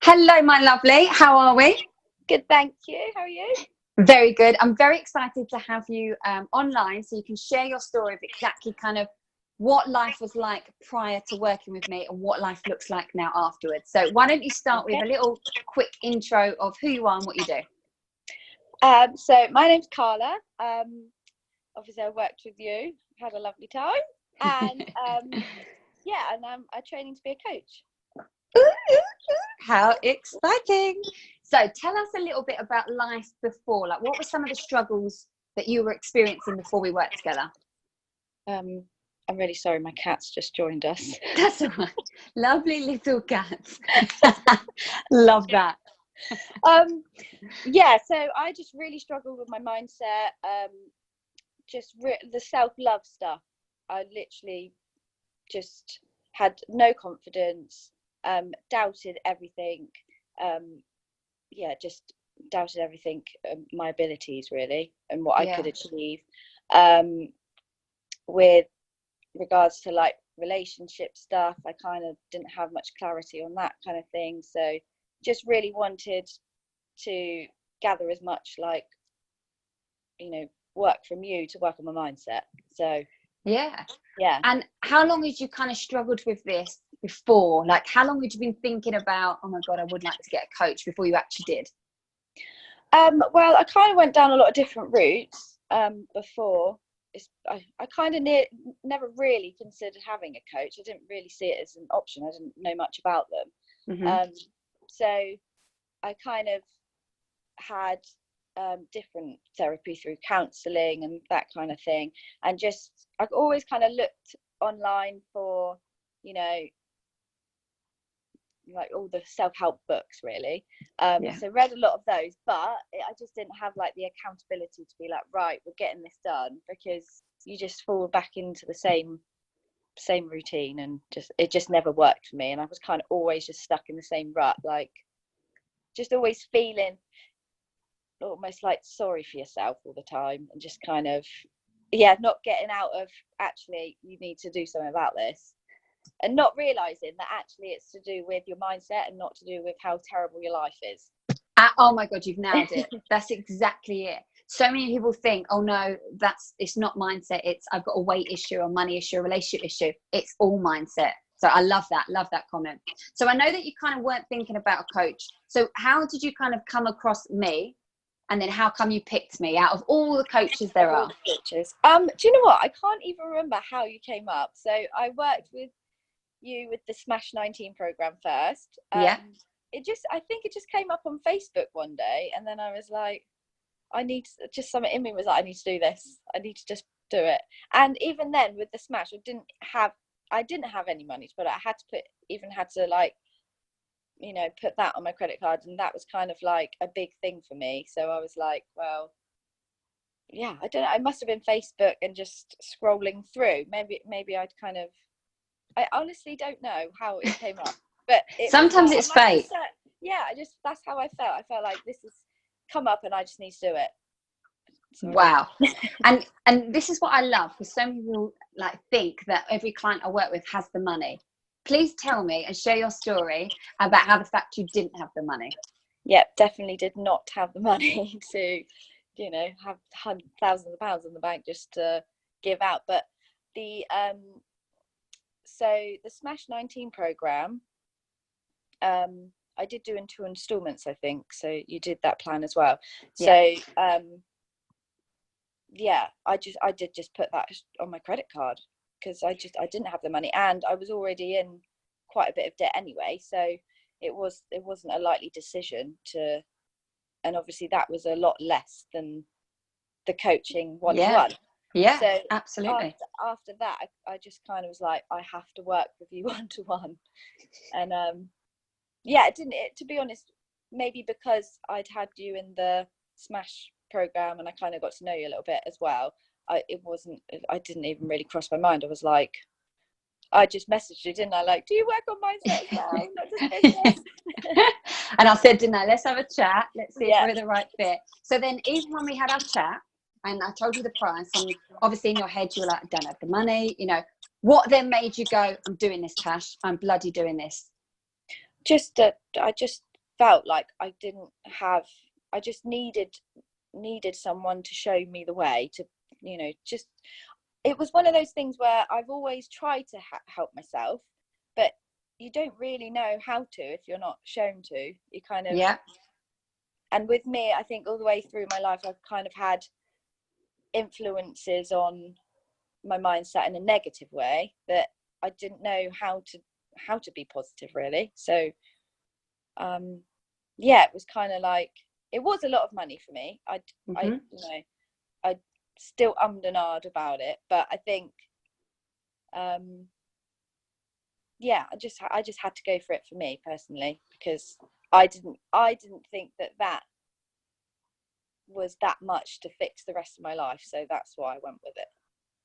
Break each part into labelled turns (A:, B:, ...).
A: Hello, my lovely. How are we?
B: Good, thank you. How are you?
A: Very good. I'm very excited to have you online so you can share your story of exactly kind of what life was like prior to working with me and what life looks like now afterwards. So why don't you start with a little quick intro of who you are and what you do?
B: So my name's Carla. Obviously I worked with you, had a lovely time, and yeah, and I'm training to be a coach.
A: How exciting. So tell us a little bit about life before, like what were some of the struggles that you were experiencing before we worked together?
B: I'm really sorry, my cat's just joined us.
A: That's all right. Lovely little cats. Love that.
B: Yeah, so I just really struggled with my mindset, just the self-love stuff. I literally just had no confidence, doubted everything, just doubted everything, my abilities really, and what I could achieve. With regards to like relationship stuff, I kind of didn't have much clarity on that kind of thing, so just really wanted to gather as much, like, work from you to work on my mindset. So yeah.
A: And how long had you kind of struggled with this before? Like, how long had you been thinking about, oh my god, I would like to get a coach, before you actually did?
B: Well, I kind of went down a lot of different routes before. I kind of never really considered having a coach. I didn't really see it as an option. I didn't know much about them.
A: Mm-hmm.
B: So I kind of had different therapy through counselling and that kind of thing. And just, I've always kind of looked online for, like all the self-help books really. So read a lot of those, but I just didn't have like the accountability to be like, right, we're getting this done, because you just fall back into the same routine, and it just never worked for me. And I was kind of always just stuck in the same rut, like just always feeling almost like sorry for yourself all the time, and just kind of not getting out of, actually you need to do something about this, and not realizing that actually it's to do with your mindset and not to do with how terrible your life is.
A: Oh my god, you've nailed it. That's exactly it. So many people think, oh no, it's not mindset, it's I've got a weight issue, a money issue, a relationship issue. It's all mindset. So I love that comment. So I know that you kind of weren't thinking about a coach. So how did you kind of come across me? And then how come you picked me out of all the coaches there are?
B: Do you know what? I can't even remember how you came up. So I worked with you with the Smash 19 program first. I think it just came up on Facebook one day, and then I was like, something in me was like, I need to do this. I need to just do it. And even then with the Smash, I didn't have any money to put it. I had to like, put that on my credit card, and that was kind of like a big thing for me. So I was like, well, yeah, I don't know, I must have been Facebook and just scrolling through. Maybe I honestly don't know how it came up, but
A: sometimes it's fate.
B: That's how I felt. I felt like this has come up and I just need to do it. Sorry.
A: Wow. and this is what I love, because so many people like think that every client I work with has the money. Please tell me and share your story about how the fact you didn't have the money.
B: Yeah, definitely did not have the money to, have thousands of pounds in the bank just to give out. But so the Smash 19 program, I did do in 2 installments, I think. So you did that plan as well. Yeah. So I did just put that on my credit card, because I didn't have the money, and I was already in quite a bit of debt anyway, so it wasn't a likely decision to, and obviously that was a lot less than the coaching one-to-one.
A: Yeah,
B: so
A: absolutely.
B: After that, I just kind of was like, I have to work with you one-to-one. And to be honest, maybe because I'd had you in the Smash program and I kind of got to know you a little bit as well, I didn't even really cross my mind. I was like, I just messaged you, didn't I? Like, do you work on mindset as well? Not just business.
A: And I said, didn't I? Let's have a chat. Let's see if we're the right fit. So then, even when we had our chat, and I told you the price, and obviously in your head you were like, I don't have the money. What then made you go, I'm doing this, Tash? I'm bloody doing this.
B: I just felt like I just needed someone to show me the way to, just, it was one of those things where I've always tried to help myself, but you don't really know how to if you're not shown to. You kind of,
A: yeah.
B: And with me, I think all the way through my life, I've kind of had influences on my mindset in a negative way that I didn't know how to be positive, really. So it was kind of like, it was a lot of money for me. I still ummed and ahed about it, but I think I just had to go for it for me personally, because I didn't think that was that much to fix the rest of my life, so that's why I went with it.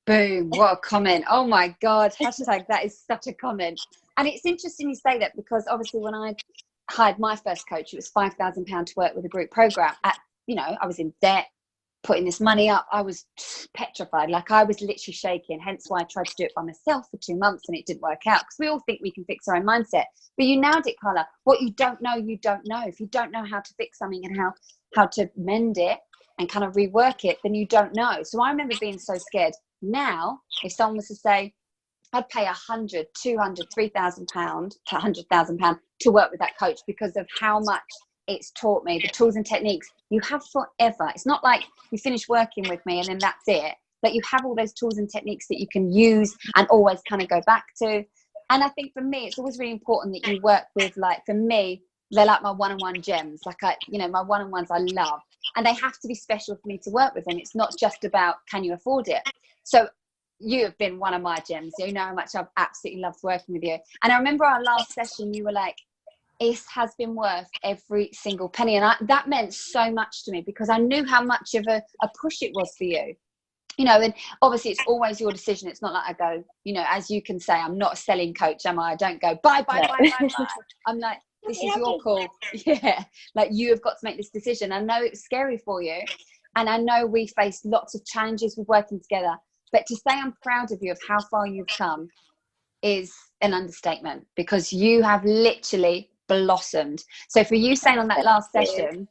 A: Boom, what a comment. Oh my God, hashtag that is such a comment. And it's interesting you say that, because obviously when I hired my first coach, it was £5,000 to work with a group program. I was in debt, putting this money up. I was petrified, like I was literally shaking, hence why I tried to do it by myself for 2 months and it didn't work out, because we all think we can fix our own mindset. But you nailed it, Carla. What you don't know, you don't know. If you don't know how to fix something and how to mend it and kind of rework it, then you don't know. So I remember being so scared. Now, if someone was to say, I'd pay £100, £200, £3,000 to £100,000 to work with that coach, because of how much it's taught me, the tools and techniques you have forever. It's not like you finish working with me and then that's it. Like, you have all those tools and techniques that you can use and always kind of go back to. And I think for me, it's always really important that you work with, like, for me, they're like my one-on-one gems. Like, my one-on-ones I love, and they have to be special for me to work with. And it's not just about, can you afford it? So you have been one of my gems. You know how much I've absolutely loved working with you. And I remember our last session, you were like, it has been worth every single penny. And that meant so much to me, because I knew how much of a push it was for you. And obviously it's always your decision. It's not like I go, as you can say, I'm not a selling coach, am I? I don't go, buy. I'm like, this is your call. Yeah. Like, you have got to make this decision. I know it's scary for you. And I know we face lots of challenges with working together. But to say I'm proud of you, of how far you've come, is an understatement, because you have literally blossomed. So for you saying on that last session,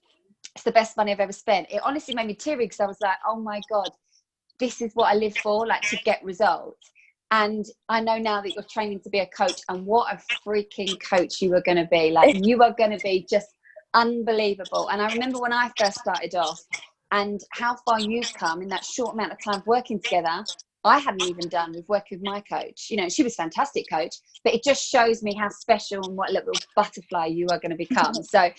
A: it's the best money I've ever spent, it honestly made me teary, because I was like, oh my God, this is what I live for, like, to get results. And I know now that you're training to be a coach, and what a freaking coach you are going to be. Like, you are going to be just unbelievable. And I remember when I first started off, and how far you've come in that short amount of time working together. I hadn't even done with working with my coach. She was a fantastic coach, but it just shows me how special and what little butterfly you are going to become. So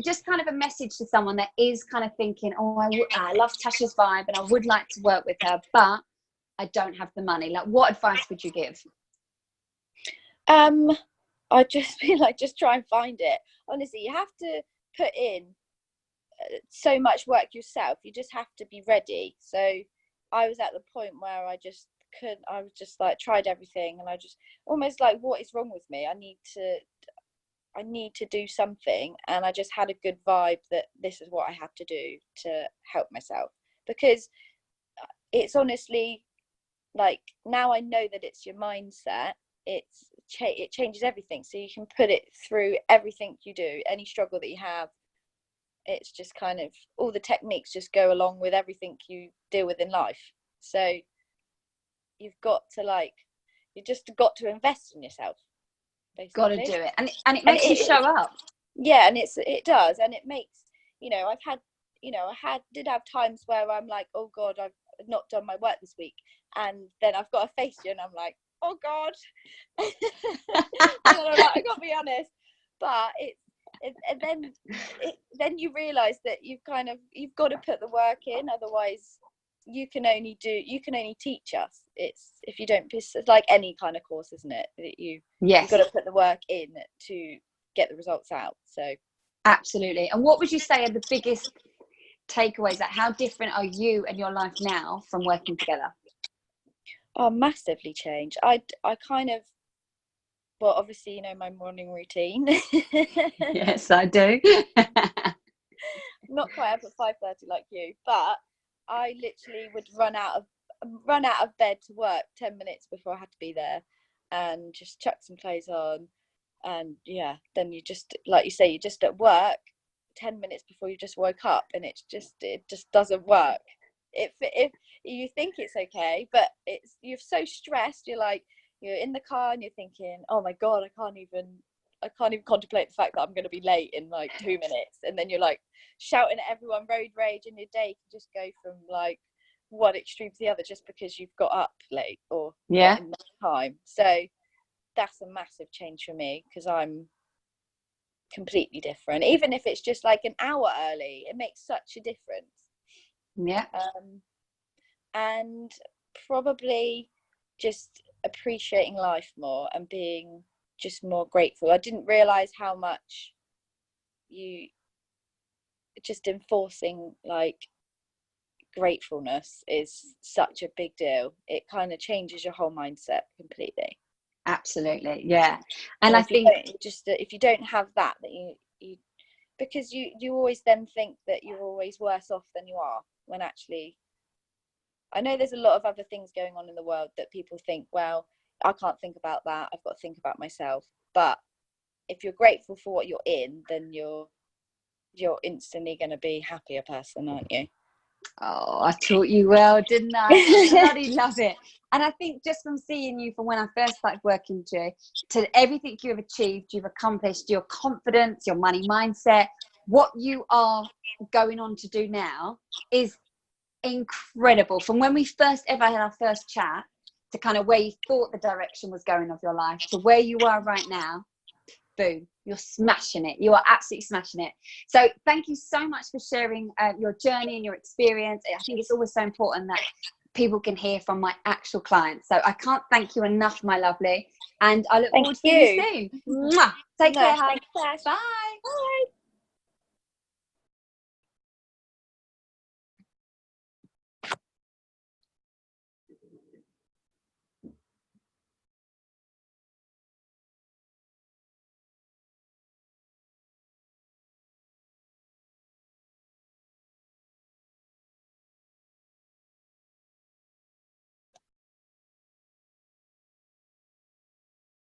A: just kind of a message to someone that is kind of thinking, oh, I love Tasha's vibe and I would like to work with her, but I don't have the money. Like, what advice would you give?
B: I'd just be like, just try and find it. Honestly, you have to put in so much work yourself. You just have to be ready. So I was at the point where I just couldn't. I was just like, tried everything, and I just almost like, what is wrong with me? I need to do something. And I just had a good vibe that this is what I had to do to help myself, because it's honestly, like, now I know that it's your mindset. It changes everything. So you can put it through everything you do, any struggle that you have. It's just kind of, all the techniques just go along with everything you deal with in life. So you've got to just got to invest in yourself, basically. Got to
A: do it. And it makes you show up.
B: Yeah, and it does. And it makes, I did have times where I'm like, oh God, I've not done my work this week. And then I've got to face you and I'm like, oh God. And then I'm like, I got to be honest. But then you realize that you've got to put the work in, otherwise you can only teach us. If you don't, it's like any kind of course, isn't it, that you've got to put the work in to get the results out. So
A: absolutely. And what would you say are the biggest takeaways? Like, how different are you and your life now from working together?
B: Oh, massively changed. I kind of, well, obviously, my morning routine.
A: Yes, I do.
B: Not quite up at 5:30 like you, but I literally would run out of bed to work 10 minutes before I had to be there, and just chuck some clothes on, and yeah, then you just, like you say, you're just at work 10 minutes before you just woke up, and it just doesn't work. If you think it's okay, but you're so stressed, you're in the car and you're thinking, oh my god, I can't even contemplate the fact that I'm going to be late in like 2 minutes, and then you're like shouting at everyone, road rage, and your day can just go from like one extreme to the other just because you've got up late or not in time. So that's a massive change for me, because I'm completely different. Even if it's just like an hour early, it makes such a difference. And probably just appreciating life more and being just more grateful. I didn't realize how much you just enforcing like gratefulness is such a big deal. It kind of changes your whole mindset completely.
A: Absolutely, yeah. And I think
B: if you don't have that you because you always then think that you're always worse off than you are, when actually I know there's a lot of other things going on in the world that people think, well, I can't think about that, I've got to think about myself. But if you're grateful for what you're in, then you're instantly going to be a happier person, aren't you?
A: Oh, I taught you well, didn't I? I bloody love it. And I think just from seeing you from when I first started working with you to everything you've achieved, you've accomplished, your confidence, your money mindset, what you are going on to do now is incredible. From when we first ever had our first chat to kind of where you thought the direction was going of your life to where you are right now, boom, you're smashing it. You are absolutely smashing it. So thank you so much for sharing your journey and your experience. I think it's always so important that people can hear from my actual clients. So I can't thank you enough, my lovely. And I look forward to seeing you soon. Mwah. Take care, hun. Bye.